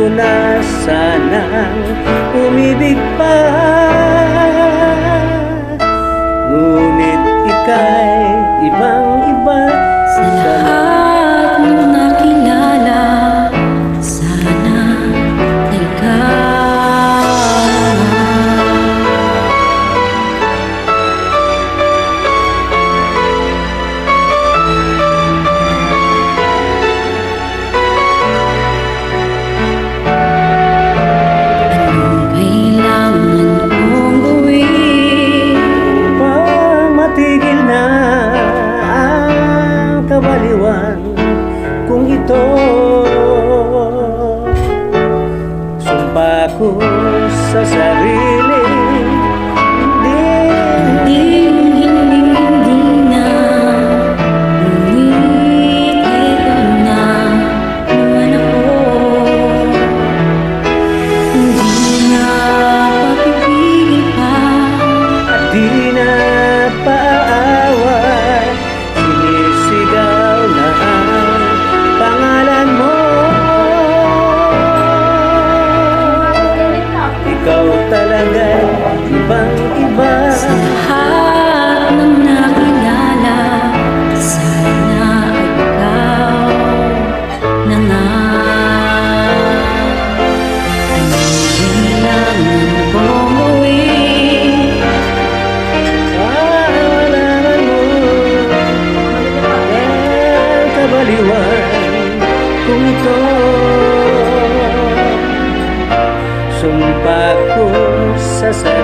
ko na sanang umibig pa, ngunit ika'y ibang-iba Sa lahat mong nakilala, sana ikaw anong kailangan kong gawin upang matigil na ang kabaliwan kung ito. Sumpa ko sa sarili, Hindi na, ngunit ito na naman ako. Hindi na papipigil pa, at di na paaaway. Sinisigaw na ang pangalan mo. Ikaw talaga'y ibang-iba. sa lahat ng nakilala, sana ikaw na nga. Anong kailangan kong gawin Kailangan mo ang kabaliwan kung ito. Sumpa ko sa sarili,